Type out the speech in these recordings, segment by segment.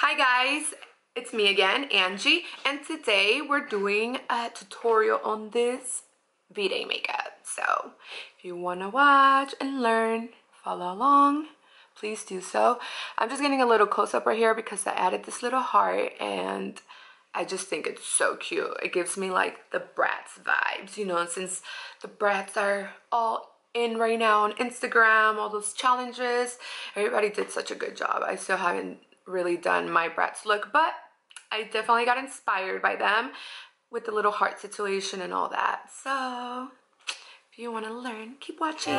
Hi guys, it's me again, Angie, and today we're doing a tutorial on this V-Day makeup. So if you want to watch and learn, follow along, please do so. I'm just getting a little close-up right here because I added this little heart and I just think it's so cute. It gives me like the Bratz vibes, you know, and since the Bratz are all in right now on Instagram, all those challenges, everybody did such a good job. I still haven't really done my Bratz look, but I definitely got inspired by them with the little heart situation and all that. So if you want to learn, keep watching.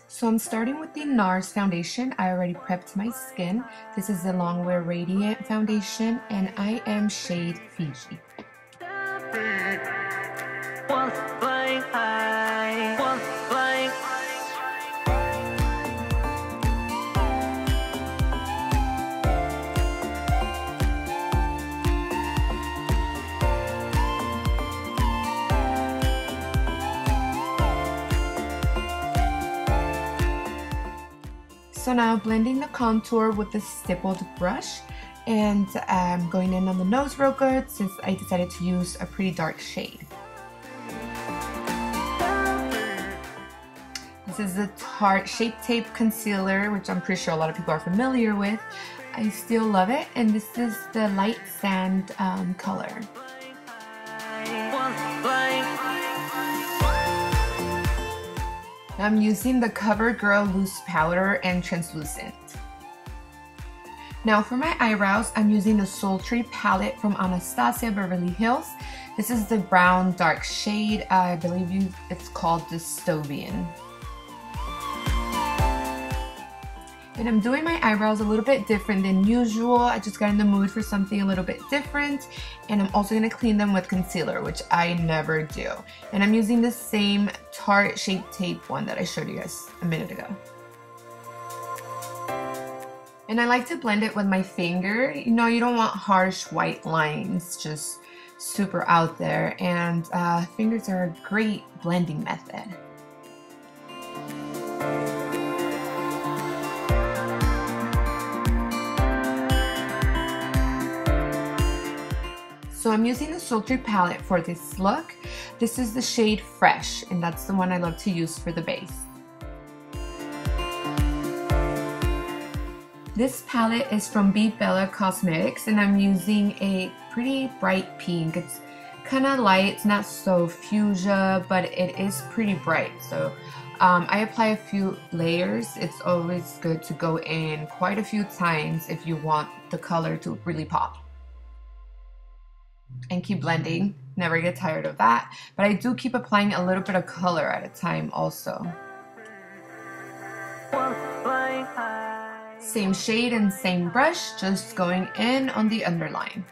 So I'm starting with the NARS foundation. I already prepped my skin. This is the Longwear Radiant foundation and I am shade Fiji. So now blending the contour with the stippled brush, and I'm going in on the nose real good since I decided to use a pretty dark shade. This is the Tarte Shape Tape Concealer, which I'm pretty sure a lot of people are familiar with. I still love it, and this is the light sand color. I'm using the CoverGirl Loose Powder and Translucent. Now for my eyebrows, I'm using the Sultry palette from Anastasia Beverly Hills. This is the brown dark shade. I believe it's called Dystopian. And I'm doing my eyebrows a little bit different than usual. I just got in the mood for something a little bit different. And I'm also going to clean them with concealer, which I never do. And I'm using the same Tarte Shape Tape one that I showed you guys a minute ago. And I like to blend it with my finger. You know, you don't want harsh white lines, just super out there. And fingers are a great blending method. So I'm using the Sultry palette for this look. This is the shade Fresh, and that's the one I love to use for the base. This palette is from Be Bella Cosmetics, and I'm using a pretty bright pink. It's kind of light, it's not so fuchsia, but it is pretty bright. So I apply a few layers. It's always good to go in quite a few times if you want the color to really pop. And keep blending, never get tired of that, but I do keep applying a little bit of color at a time also. Same shade and same brush, just going in on the underline.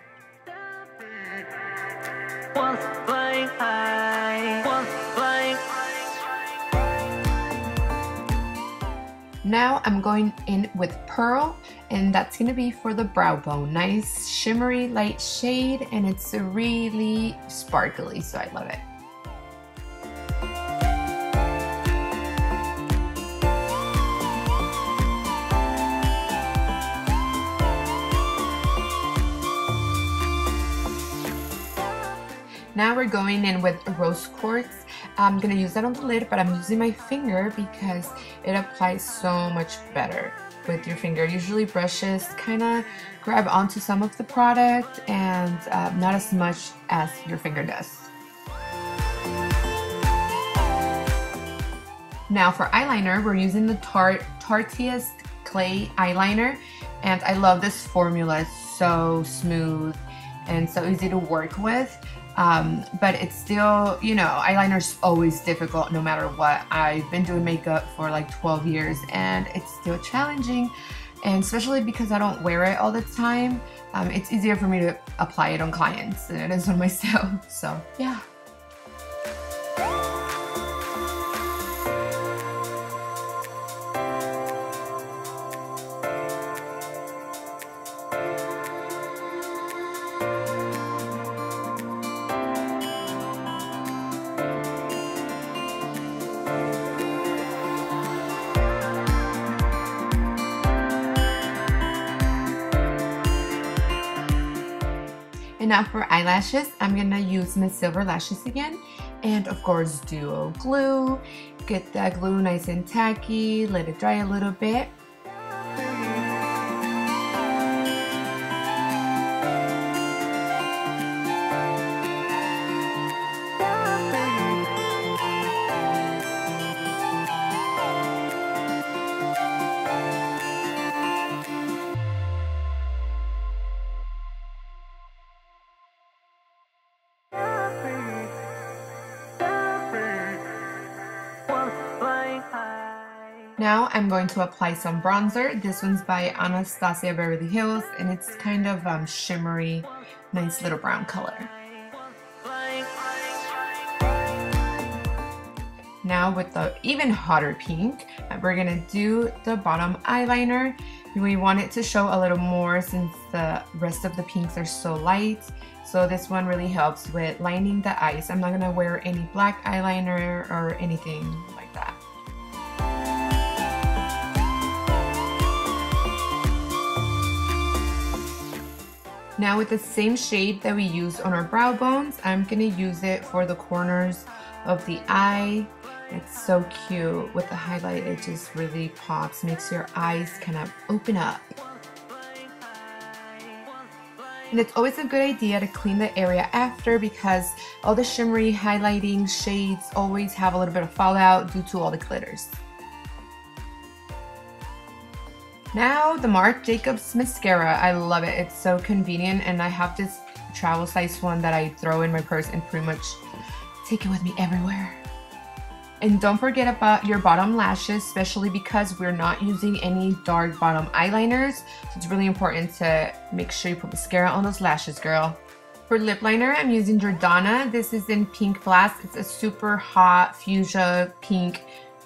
Now I'm going in with Pearl, and that's going to be for the brow bone. Nice shimmery light shade, and it's really sparkly, so I love it. Now we're going in with Rose Quartz. I'm going to use that on the lid, but I'm using my finger because it applies so much better with your finger. Usually brushes kind of grab onto some of the product and not as much as your finger does. Now for eyeliner, we're using the Tarteist Clay Eyeliner, and I love this formula. It's so smooth and so easy to work with. But it's still, you know, eyeliner's always difficult no matter what. I've been doing makeup for like 12 years and it's still challenging, and especially because I don't wear it all the time, it's easier for me to apply it on clients than it is on myself, so yeah. And now for eyelashes, I'm gonna use my silver lashes again. And of course, duo glue. Get that glue nice and tacky, let it dry a little bit. Now I'm going to apply some bronzer. This one's by Anastasia Beverly Hills, and it's kind of shimmery, nice little brown color. Now with the even hotter pink, we're gonna do the bottom eyeliner. We want it to show a little more since the rest of the pinks are so light. So this one really helps with lining the eyes. I'm not gonna wear any black eyeliner or anything like that. Now with the same shade that we used on our brow bones, I'm gonna use it for the corners of the eye. It's so cute. With the highlight, it just really pops, makes your eyes kind of open up. And it's always a good idea to clean the area after because all the shimmery highlighting shades always have a little bit of fallout due to all the glitters. Now the Marc Jacobs mascara, I love it. It's so convenient, and I have this travel size one that I throw in my purse and pretty much take it with me everywhere. And don't forget about your bottom lashes, especially because we're not using any dark bottom eyeliners. So it's really important to make sure you put mascara on those lashes, girl. For lip liner, I'm using Jordana. This is in Pink Blast. It's a super hot fuchsia pink.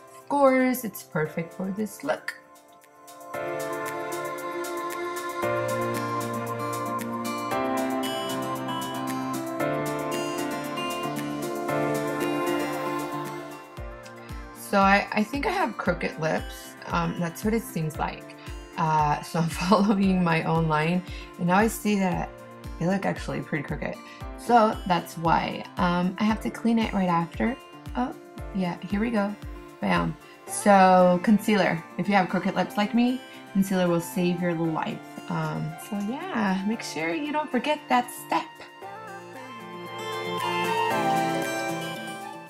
Of course, it's perfect for this look. So I think I have crooked lips. That's what it seems like. So I'm following my own line, and now I see that they look actually pretty crooked. So that's why I have to clean it right after. Oh, yeah, here we go. Bam. So concealer. If you have crooked lips like me, concealer will save your life. So yeah, make sure you don't forget that step.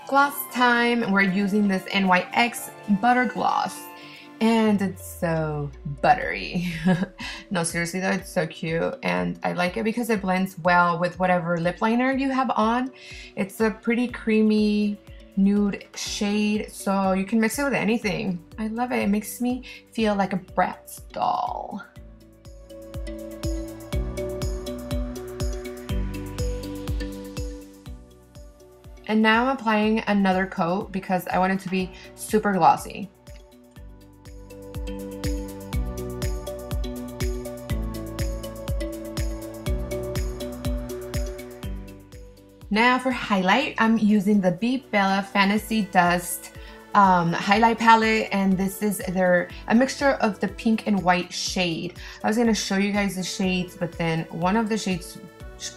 Gloss time. We're using this NYX Butter Gloss, and it's so buttery. No, seriously though, it's so cute, and I like it because it blends well with whatever lip liner you have on. It's a pretty creamy nude shade, so you can mix it with anything. I love it. It makes me feel like a Bratz doll. And now I'm applying another coat because I want it to be super glossy. Now for highlight, I'm using the Be Bella Fantasy Dust highlight palette, and this is a mixture of the pink and white shade. I was gonna show you guys the shades, but then one of the shades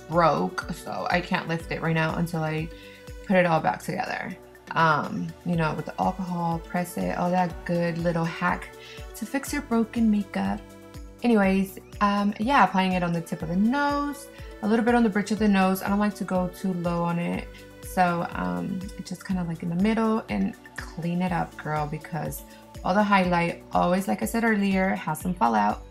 broke, so I can't lift it right now until I put it all back together. You know, with the alcohol, press it, all that good little hack to fix your broken makeup. Anyways, yeah, applying it on the tip of the nose, a little bit on the bridge of the nose. I don't like to go too low on it, so just kind of like in the middle, and clean it up, girl, because all the highlight always, like I said earlier, has some fallout.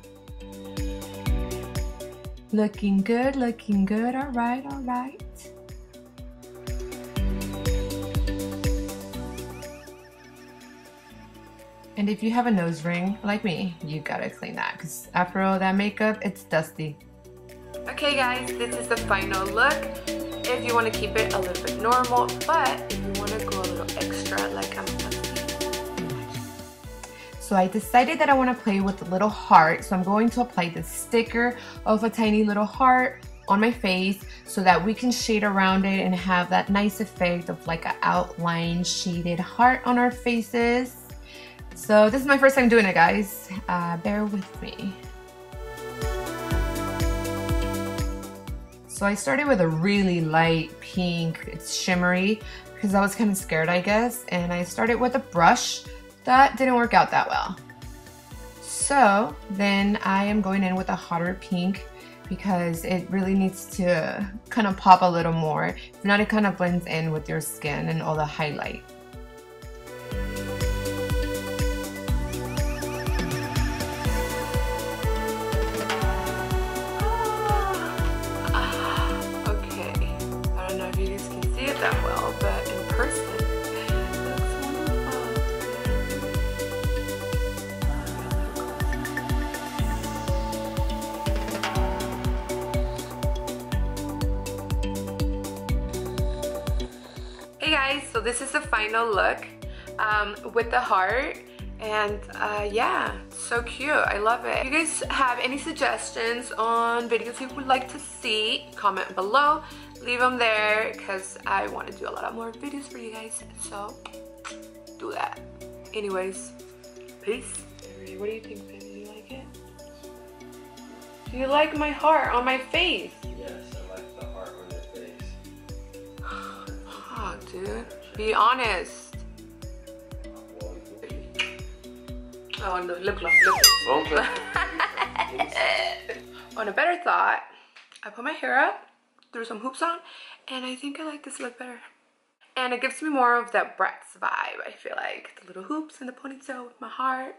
Looking good, looking good. All right, all right. And if you have a nose ring like me, you gotta clean that, because after all that makeup, it's dusty. Okay guys, this is the final look. If you want to keep it a little bit normal, but if you want to go a little extra, like I'm gonna. So I decided that I want to play with a little heart, so I'm going to apply the sticker of a tiny little heart on my face so that we can shade around it and have that nice effect of like an outline shaded heart on our faces. So this is my first time doing it, guys. Bear with me. So So I started with a really light pink, it's shimmery, because I was kind of scared, I guess. And I started with a brush. That didn't work out that well. So then I am going in with a hotter pink because it really needs to kind of pop a little more. If not, it kind of blends in with your skin and all the highlight. Okay, I don't know if you guys can see it that well, but in person, hey guys, so this is the final look with the heart, and yeah, so cute. I love it. If you guys have any suggestions on videos you would like to see, comment below, leave them there, because I want to do a lot of more videos for you guys, so do that. Anyways, peace. What do you think, baby? Do you like it? Do you like my heart on my face? Yes, I like the heart on your face. Oh, dude. Be honest. Oh, no, lip gloss, lip gloss. On a better thought, I put my hair up, threw some hoops on, and I think I like this look better. And it gives me more of that Bratz vibe, I feel like. The little hoops and the ponytail with my heart.